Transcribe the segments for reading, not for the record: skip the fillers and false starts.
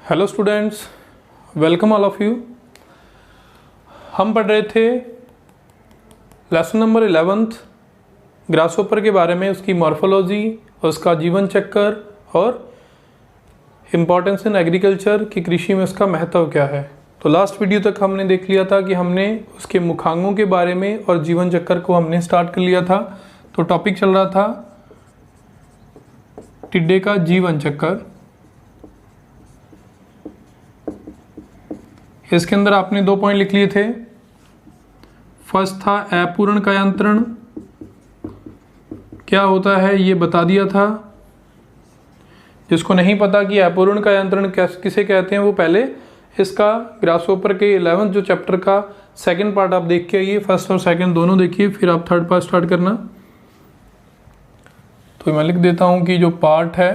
Hello students, welcome all of you. हम पढ़ रहे थे लेसन नंबर 11th ग्रासहोपर के बारे में, उसकी मॉर्फोलॉजी, उसका जीवन चक्कर और इम्पॉर्टेंस इन एग्रीकल्चर की कृषि में उसका महत्व क्या है। तो लास्ट वीडियो तक हमने देख लिया था कि हमने उसके मुखांगों के बारे में और जीवन चक्कर को हमने स्टार्ट कर लिया था। तो टॉपिक चल रहा था टिड्डे का जीवन चक्कर। इसके अंदर आपने 2 पॉइंट लिख लिए थे। फर्स्ट था अपूर्ण कायांतरण क्या होता है ये बता दिया था। जिसको नहीं पता कि अपूर्ण कायांतरण किसे कहते हैं, वो पहले इसका ग्रासहोपर के 11th जो चैप्टर का सेकंड पार्ट आप देख के आइए। फर्स्ट और सेकंड दोनों देखिए, फिर आप थर्ड पार्ट स्टार्ट करना। तो मैं लिख देता हूं कि जो पार्ट है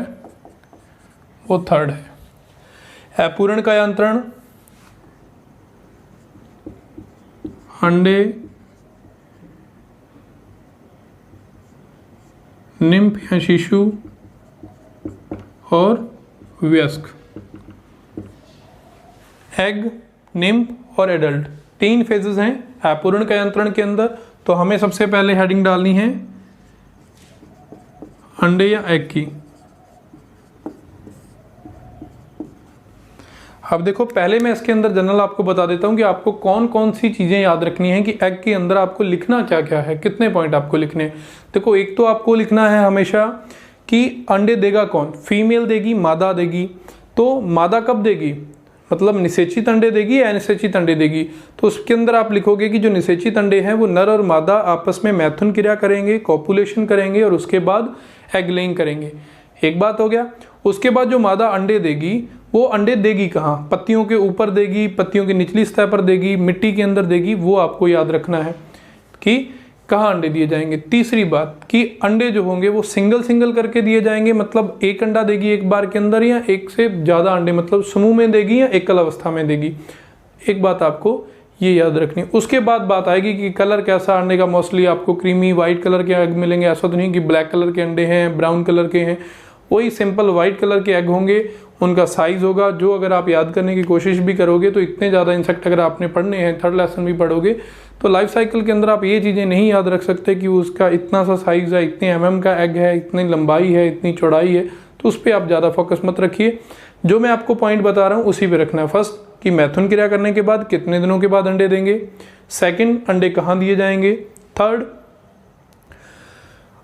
वो थर्ड है। अपूर्ण कायांतरण अंडे, निम्फ या शिशु और वयस्क। एग, निम्फ और एडल्ट, 3 फेजेस हैं अपूर्ण कायांतरण के अंदर। तो हमें सबसे पहले हेडिंग डालनी है अंडे या एग की। अब देखो, पहले मैं इसके अंदर जनरल आपको बता देता हूं कि आपको कौन कौन सी चीजें याद रखनी है कि एग के अंदर आपको लिखना क्या क्या है, कितने पॉइंट आपको लिखने हैं। देखो, एक तो आपको लिखना है हमेशा कि अंडे देगा कौन, फीमेल देगी, मादा देगी। तो मादा कब देगी, मतलब निषेचित अंडे देगी या अनिषेचित अंडे देगी। तो उसके अंदर आप लिखोगे कि जो निषेचित अंडे हैं वो नर और मादा आपस में मैथुन क्रिया करेंगे, कॉपुलेशन करेंगे और उसके बाद एग लेइंग करेंगे। एक बात हो गया। उसके बाद जो मादा अंडे देगी वो अंडे देगी कहाँ, पत्तियों के ऊपर देगी, पत्तियों की निचली सतह पर देगी, मिट्टी के अंदर देगी। वो आपको याद रखना है कि कहाँ अंडे दिए जाएंगे। तीसरी बात कि अंडे जो होंगे वो सिंगल सिंगल करके दिए जाएंगे, मतलब एक अंडा देगी एक बार के अंदर, या एक से ज़्यादा अंडे मतलब समूह में देगी या एकल अवस्था में देगी। एक बात आपको ये याद रखनी। उसके बाद बात आएगी कि कलर कैसा अंडे का। मोस्टली आपको क्रीमी वाइट कलर के एग मिलेंगे। ऐसा तो नहीं कि ब्लैक कलर के अंडे हैं, ब्राउन कलर के हैं। वही सिंपल वाइट कलर के एग होंगे। उनका साइज होगा जो अगर आप याद करने की कोशिश भी करोगे तो इतने ज़्यादा इंसेक्ट अगर आपने पढ़ने हैं, थर्ड लेसन भी पढ़ोगे, तो लाइफ साइकिल के अंदर आप ये चीज़ें नहीं याद रख सकते कि उसका इतना सा साइज है, इतने mm का एग है, इतनी लंबाई है, इतनी चौड़ाई है। तो उस पर आप ज़्यादा फोकस मत रखिए। जो मैं आपको पॉइंट बता रहा हूँ उसी पे रखना है। फर्स्ट कि मैथुन क्रिया करने के बाद कितने दिनों के बाद अंडे देंगे। सेकंड, अंडे कहाँ दिए जाएंगे। थर्ड,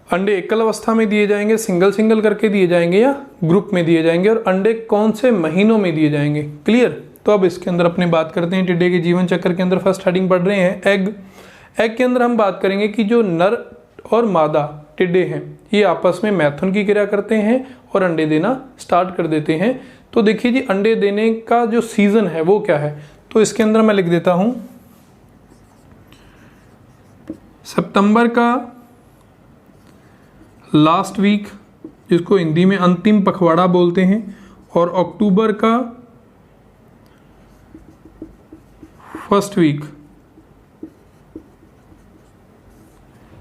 अंडे एकल अवस्था में दिए जाएंगे, सिंगल सिंगल करके दिए जाएंगे या ग्रुप में दिए जाएंगे, और अंडे कौन से महीनों में दिए जाएंगे। क्लियर। तो अब इसके अंदर अपनी बात करते हैं टिड्डे के जीवन चक्र के अंदर। फर्स्ट हेडिंग पढ़ रहे हैं एग। एग के अंदर हम बात करेंगे कि जो नर और मादा टिड्डे हैं ये आपस में मैथुन की क्रिया करते हैं और अंडे देना स्टार्ट कर देते हैं। तो देखिए जी, अंडे देने का जो सीजन है वो क्या है। तो इसके अंदर मैं लिख देता हूं सितंबर का लास्ट वीक, जिसको हिंदी में अंतिम पखवाड़ा बोलते हैं, और अक्टूबर का फर्स्ट वीक।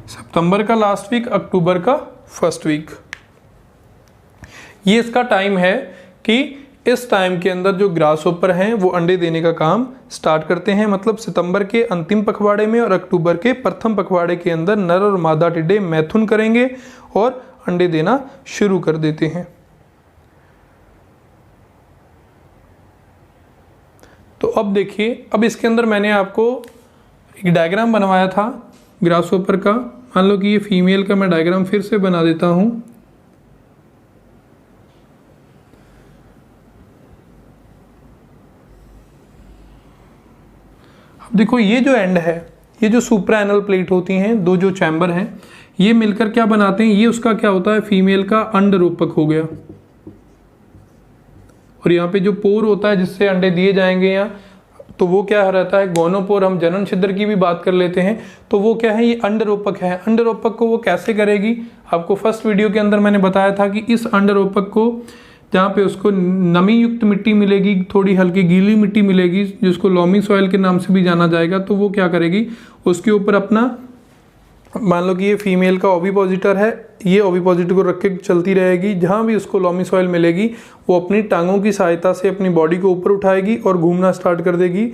सितंबर का लास्ट वीक, अक्टूबर का फर्स्ट वीक, ये इसका टाइम है कि इस टाइम के अंदर जो ग्रासहोपर हैं वो अंडे देने का काम स्टार्ट करते हैं। मतलब सितंबर के अंतिम पखवाड़े में और अक्टूबर के प्रथम पखवाड़े के अंदर नर और मादा टिड्डे मैथुन करेंगे और अंडे देना शुरू कर देते हैं। तो अब देखिए, अब इसके अंदर मैंने आपको एक डायग्राम बनवाया था ग्रासहोपर का। मान लो कि ये फीमेल का मैं डायग्राम फिर से बना देता हूं। अब देखो, ये जो एंड है, ये जो सुप्रा एनल प्लेट होती हैं, 2 जो चैम्बर हैं, ये मिलकर क्या बनाते हैं, ये उसका क्या होता है, फीमेल का अंडरूपक हो गया। और यहाँ पे जो पोर होता है जिससे अंडे दिए जाएंगे, या तो वो क्या रहता है, गोनोपोर। हम जनन छिद्र की भी बात कर लेते हैं। तो वो क्या है, ये अंडरूपक है। अंडरूपक को वो कैसे करेगी, आपको फर्स्ट वीडियो के अंदर मैंने बताया था कि इस अंडरूपक को जहाँ पे उसको नमी युक्त मिट्टी मिलेगी, थोड़ी हल्की गीली मिट्टी मिलेगी जिसको लॉमी सॉइल के नाम से भी जाना जाएगा, तो वो क्या करेगी, उसके ऊपर अपना मान लो कि ये फीमेल का ओविपोजिटर है, ये ओविपोजिटर को रख के चलती रहेगी, जहाँ भी उसको लॉमी सॉइल मिलेगी वो अपनी टांगों की सहायता से अपनी बॉडी को ऊपर उठाएगी और घूमना स्टार्ट कर देगी।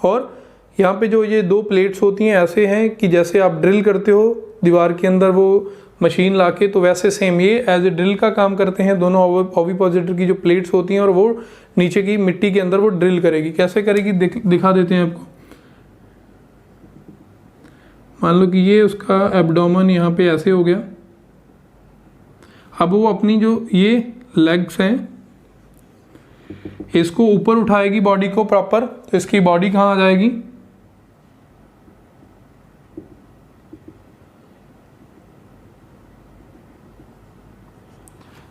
और यहाँ पे जो ये 2 प्लेट्स होती हैं ऐसे हैं कि जैसे आप ड्रिल करते हो दीवार के अंदर वो मशीन लाके, तो वैसे सेम ये एज ए ड्रिल का काम करते हैं। दोनों ओविपोजिटर की जो प्लेट्स होती हैं और वो नीचे की मिट्टी के अंदर वो ड्रिल करेगी। कैसे करेगी दिखा देते हैं आपको। मान लो कि ये उसका एब्डोमेन यहाँ पे ऐसे हो गया। अब वो अपनी जो ये लेग्स हैं इसको ऊपर उठाएगी बॉडी को प्रॉपर, तो इसकी बॉडी कहाँ आ जाएगी,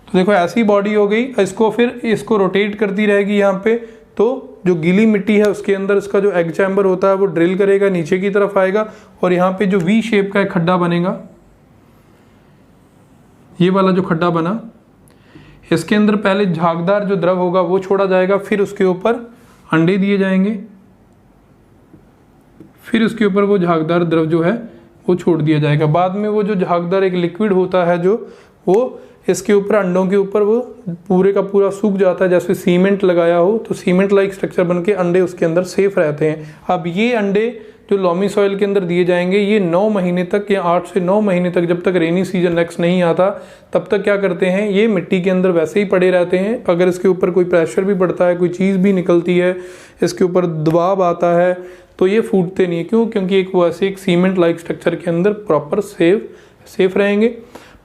तो देखो ऐसी बॉडी हो गई। इसको फिर इसको रोटेट करती रहेगी यहाँ पे, तो जो गीली मिट्टी है उसके अंदर इसका जो एग चैम्बर होता है वो ड्रिल करेगा, नीचे की तरफ आएगा और यहाँ पे जो वी शेप का एक खड्डा बनेगा, ये वाला जो खड्डा बना, इसके अंदर पहले झागदार जो द्रव होगा वो छोड़ा जाएगा, फिर उसके ऊपर अंडे दिए जाएंगे, फिर उसके ऊपर वो झागदार द्रव जो है वो छोड़ दिया जाएगा। बाद में वो जो झागदार एक लिक्विड होता है जो वो इसके ऊपर अंडों के ऊपर वो पूरे का पूरा सूख जाता है, जैसे सीमेंट लगाया हो, तो सीमेंट लाइक स्ट्रक्चर बन के अंडे उसके अंदर सेफ रहते हैं। अब ये अंडे जो लॉमी सॉइल के अंदर दिए जाएंगे ये 9 महीने तक या 8 से 9 महीने तक, जब तक रेनी सीजन नेक्स्ट नहीं आता तब तक क्या करते हैं, ये मिट्टी के अंदर वैसे ही पड़े रहते हैं। अगर इसके ऊपर कोई प्रेशर भी पड़ता है, कोई चीज़ भी निकलती है, इसके ऊपर दबाव आता है, तो ये फूटते नहीं है। क्यों? क्योंकि एक वैसे एक सीमेंट लाइक स्ट्रक्चर के अंदर प्रॉपर सेफ रहेंगे।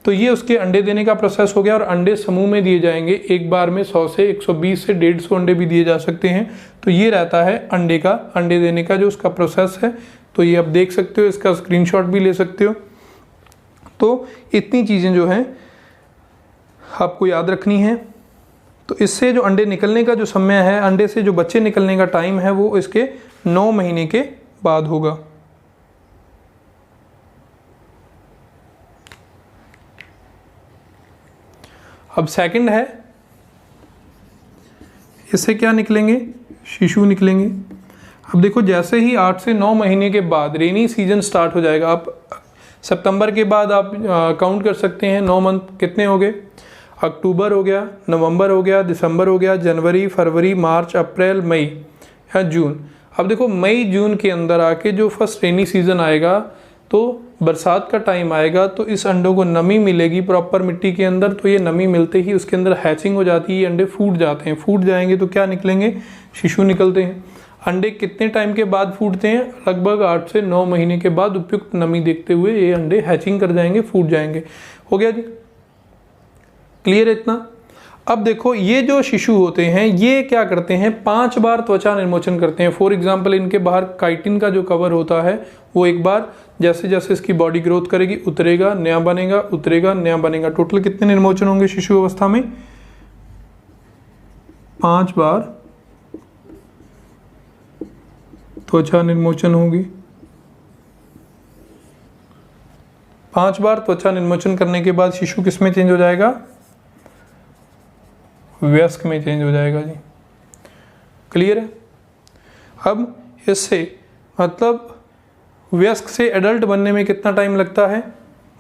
तो ये उसके अंडे देने का प्रोसेस हो गया और अंडे समूह में दिए जाएंगे। एक बार में 100 से 120 से 150 अंडे भी दिए जा सकते हैं। तो ये रहता है अंडे देने का जो उसका प्रोसेस है। तो ये आप देख सकते हो, इसका स्क्रीनशॉट भी ले सकते हो। तो इतनी चीज़ें जो हैं आपको याद रखनी है। तो इससे जो अंडे निकलने का जो समय है, अंडे से जो बच्चे निकलने का टाइम है, वो इसके 9 महीने के बाद होगा। अब सेकंड है, इससे क्या निकलेंगे, शिशु निकलेंगे। अब देखो जैसे ही 8 से 9 महीने के बाद रेनी सीजन स्टार्ट हो जाएगा, आप सितंबर के बाद आप काउंट कर सकते हैं 9 मंथ कितने हो गए। अक्टूबर हो गया, नवंबर हो गया, दिसंबर हो गया, जनवरी, फरवरी, मार्च, अप्रैल, मई या जून। अब देखो मई जून के अंदर आके जो फर्स्ट रेनी सीजन आएगा, तो बरसात का टाइम आएगा, तो इस अंडों को नमी मिलेगी प्रॉपर मिट्टी के अंदर। तो ये नमी मिलते ही उसके अंदर हैचिंग हो जाती है, अंडे फूट जाते हैं। फूट जाएंगे तो क्या निकलेंगे, शिशु निकलते हैं। अंडे कितने टाइम के बाद फूटते हैं, लगभग 8 से 9 महीने के बाद उपयुक्त नमी देखते हुए ये अंडे हैचिंग कर जाएंगे, फूट जाएंगे। हो गया जी, क्लियर है इतना। अब देखो ये जो शिशु होते हैं ये क्या करते हैं, 5 बार त्वचा निर्मोचन करते हैं। फॉर एग्जाम्पल इनके बाहर काइटिन का जो कवर होता है वो एक बार, जैसे जैसे इसकी बॉडी ग्रोथ करेगी उतरेगा, नया बनेगा, उतरेगा, नया बनेगा। टोटल कितने निर्मोचन होंगे शिशु अवस्था में, 5 बार त्वचा निर्मोचन होगी। 5 बार त्वचा निर्मोचन करने के बाद शिशु किस में चेंज हो जाएगा, वयस्क में चेंज हो जाएगा जी। क्लियर है। अब इससे मतलब वयस्क से एडल्ट बनने में कितना टाइम लगता है,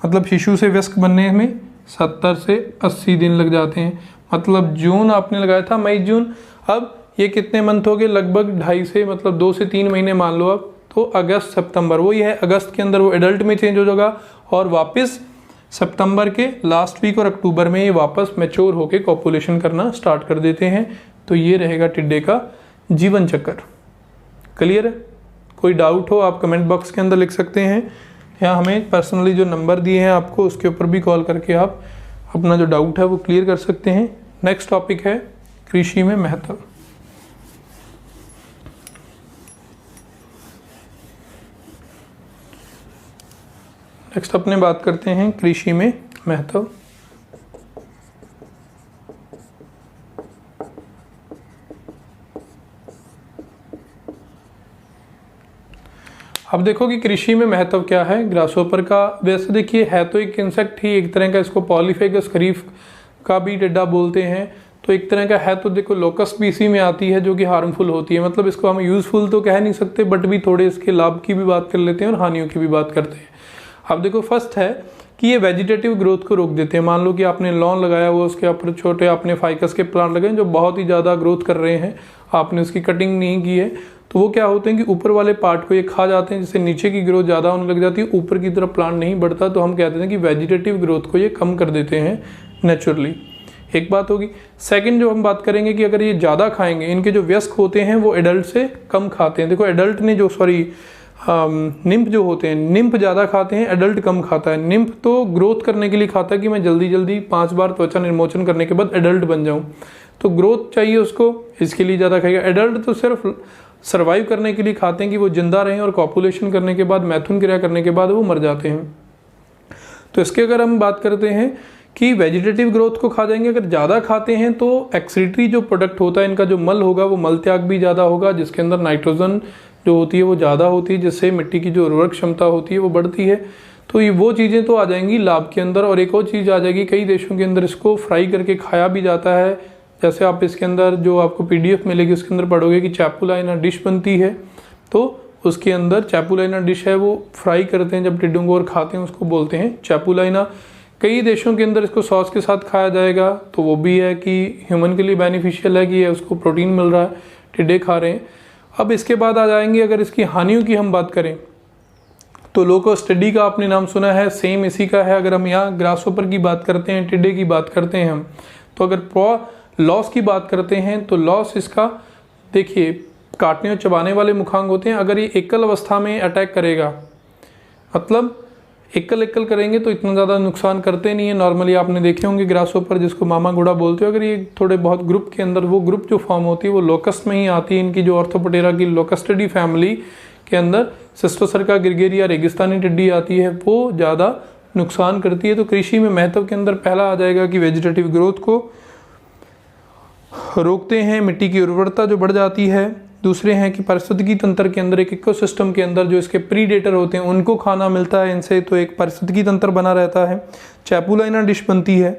मतलब शिशु से वयस्क बनने में 70 से 80 दिन लग जाते हैं। मतलब जून आपने लगाया था, मई जून, अब ये कितने मंथ हो गए, लगभग 2.5 से मतलब 2 से 3 महीने मान लो अब। तो अगस्त सितंबर, वही है, अगस्त के अंदर वो एडल्ट में चेंज हो जाएगा और वापस सितंबर के लास्ट वीक और अक्टूबर में ये वापस मैच्योर होकर कॉपुलेशन करना स्टार्ट कर देते हैं। तो ये रहेगा टिड्डे का जीवन चक्र। क्लियर है। कोई डाउट हो आप कमेंट बॉक्स के अंदर लिख सकते हैं, या हमें पर्सनली जो नंबर दिए हैं आपको उसके ऊपर भी कॉल करके आप अपना जो डाउट है वो क्लियर कर सकते हैं। नेक्स्ट टॉपिक है कृषि में महत्व। नेक्स्ट अपने बात करते हैं कृषि में महत्व। अब देखो कि कृषि में महत्व क्या है ग्रासहोपर का। वैसे देखिए है तो एक इंसेक्ट ही एक तरह का, इसको पॉलीफेगस खरीफ का भी टिड्डा बोलते हैं। तो एक तरह का है तो देखो लोकस भी इसी में आती है जो कि हार्मफुल होती है। मतलब इसको हम यूजफुल तो कह नहीं सकते, बट भी थोड़े इसके लाभ की भी बात कर लेते हैं और हानियों की भी बात करते हैं। अब देखो फर्स्ट है कि ये वेजिटेटिव ग्रोथ को रोक देते हैं। मान लो कि आपने लॉन लगाया हुआ, उसके ऊपर छोटे आपने फाइकस के प्लांट लगाए जो बहुत ही ज़्यादा ग्रोथ कर रहे हैं, आपने उसकी कटिंग नहीं की है, तो वो क्या होते हैं कि ऊपर वाले पार्ट को ये खा जाते हैं, जिससे नीचे की ग्रोथ ज़्यादा होने लग जाती है, ऊपर की तरफ प्लांट नहीं बढ़ता। तो हम कहते हैं कि वेजिटेटिव ग्रोथ को ये कम कर देते हैं नेचुरली। एक बात होगी। सेकंड जो हम बात करेंगे कि अगर ये ज़्यादा खाएंगे, इनके जो वयस्क होते हैं वो एडल्ट से कम खाते हैं। देखो एडल्ट ने जो निम्फ जो होते हैं, निम्फ ज़्यादा खाते हैं, एडल्ट कम खाता है। निम्फ तो ग्रोथ करने के लिए खाता है कि मैं जल्दी जल्दी 5 बार त्वचा निर्मोचन करने के बाद एडल्ट बन जाऊं, तो ग्रोथ चाहिए उसको, इसके लिए ज़्यादा खाएगा। एडल्ट तो सिर्फ सर्वाइव करने के लिए खाते हैं कि वो जिंदा रहें, और कॉपुलेशन करने के बाद, मैथुन क्रिया करने के बाद वो मर जाते हैं। तो इसके अगर हम बात करते हैं कि वेजिटेटिव ग्रोथ को खा जाएंगे, अगर ज़्यादा खाते हैं तो एक्सक्रीटरी जो प्रोडक्ट होता है, इनका जो मल होगा वो मल त्याग भी ज़्यादा होगा, जिसके अंदर नाइट्रोजन जो होती है वो ज़्यादा होती है, जिससे मिट्टी की जो उर्वरक क्षमता होती है वो बढ़ती है। तो ये वो चीज़ें तो आ जाएंगी लाभ के अंदर। और एक और चीज़ आ जाएगी, कई देशों के अंदर इसको फ्राई करके खाया भी जाता है। जैसे आप इसके अंदर जो आपको PDF मिलेगी उसके अंदर पढ़ोगे कि चैपुलाइना डिश बनती है, तो उसके अंदर चैपुलाइना डिश है वो फ्राई करते हैं जब टिड्डों को और खाते हैं, उसको बोलते हैं चैपुलाइना। कई देशों के अंदर इसको सॉस के साथ खाया जाएगा, तो वो भी है कि ह्यूमन के लिए बेनिफिशियल है कि उसको प्रोटीन मिल रहा है, टिड्डे खा रहे हैं। अब इसके बाद आ जाएंगे, अगर इसकी हानियों की हम बात करें तो लोकोस्टिडी का आपने नाम सुना है, सेम इसी का है। अगर हम यहाँ ग्रासहोपर की बात करते हैं, टिड्डे की बात करते हैं हम, तो अगर लॉस की बात करते हैं तो लॉस इसका देखिए काटने और चबाने वाले मुखांग होते हैं। अगर ये एकल अवस्था में अटैक करेगा, मतलब एकल करेंगे तो इतना ज़्यादा नुकसान करते नहीं है। नॉर्मली आपने देखे होंगे ग्रासहोपर जिसको मामा घोड़ा बोलते हो, अगर ये थोड़े बहुत ग्रुप के अंदर, वो ग्रुप जो फॉर्म होती है वो लोकस्ट में ही आती है। इनकी जो ऑर्थोपोटेरा की लोकस्टिडी फैमिली के अंदर सिस्टोसर्का ग्रिगेरिया रेगिस्तानी टिड्डी आती है, वो ज़्यादा नुकसान करती है। तो कृषि में महत्व के अंदर पहला आ जाएगा कि वेजिटेटिव ग्रोथ को रोकते हैं, मिट्टी की उर्वरता जो बढ़ जाती है। दूसरे हैं कि पारिस्थितिकी तंत्र के अंदर, एक इकोसिस्टम के अंदर जो इसके प्रीडेटर होते हैं उनको खाना मिलता है इनसे, तो एक पारिस्थितिकी तंत्र बना रहता है। चैपुलाइना डिश बनती है,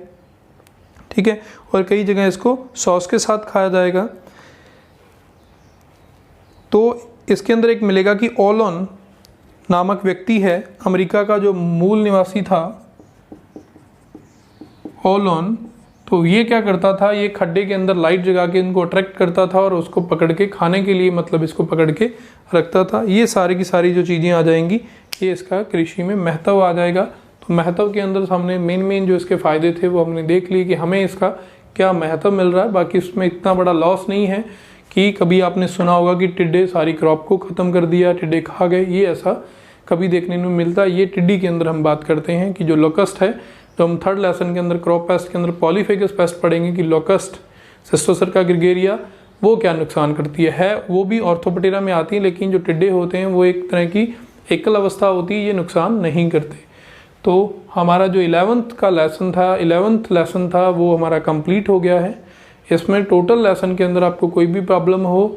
ठीक है, और कई जगह इसको सॉस के साथ खाया जाएगा। तो इसके अंदर एक मिलेगा कि ओलोन नामक व्यक्ति है, अमेरिका का जो मूल निवासी था ओलोन, तो ये क्या करता था, ये खड्डे के अंदर लाइट जगा के इनको अट्रैक्ट करता था और उसको पकड़ के खाने के लिए, मतलब इसको पकड़ के रखता था। ये सारी की सारी जो चीज़ें आ जाएंगी, ये इसका कृषि में महत्व आ जाएगा। तो महत्व के अंदर हमने मेन जो इसके फ़ायदे थे वो हमने देख लिए कि हमें इसका क्या महत्व मिल रहा है। बाकी उसमें इतना बड़ा लॉस नहीं है कि कभी आपने सुना होगा कि टिड्डे सारी क्रॉप को ख़त्म कर दिया, टिड्डे खा गए, ये ऐसा कभी देखने में मिलता है। ये टिड्डी के अंदर हम बात करते हैं कि जो लोकस्ट है, तो हम थर्ड लेसन के अंदर क्रॉप पेस्ट के अंदर पॉलीफेगस पेस्ट पढ़ेंगे कि लोकस्ट, सिस्टोसर्का ग्रिगेरिया वो क्या नुकसान करती है। वो भी ऑर्थोपोटेरा में आती है, लेकिन जो टिड्डे होते हैं वो एक तरह की एकल अवस्था होती है, ये नुकसान नहीं करते। तो हमारा जो 11th लेसन था वो हमारा कंप्लीट हो गया है। इसमें टोटल लेसन के अंदर आपको कोई भी प्रॉब्लम हो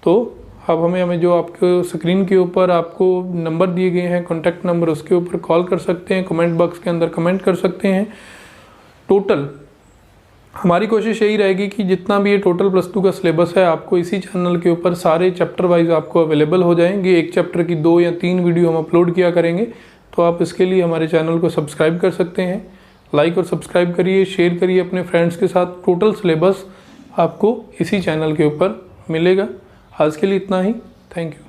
तो अब हमें जो आपको स्क्रीन के ऊपर आपको नंबर दिए गए हैं, कॉन्टैक्ट नंबर, उसके ऊपर कॉल कर सकते हैं, कमेंट बॉक्स के अंदर कमेंट कर सकते हैं। टोटल हमारी कोशिश यही रहेगी कि जितना भी ये टोटल +2 का सिलेबस है, आपको इसी चैनल के ऊपर सारे चैप्टर वाइज आपको अवेलेबल हो जाएंगे। एक चैप्टर की 2 या 3 वीडियो हम अपलोड किया करेंगे, तो आप इसके लिए हमारे चैनल को सब्सक्राइब कर सकते हैं। लाइक और सब्सक्राइब करिए, शेयर करिए अपने फ्रेंड्स के साथ। टोटल सिलेबस आपको इसी चैनल के ऊपर मिलेगा। आज के लिए इतना ही। Thank you.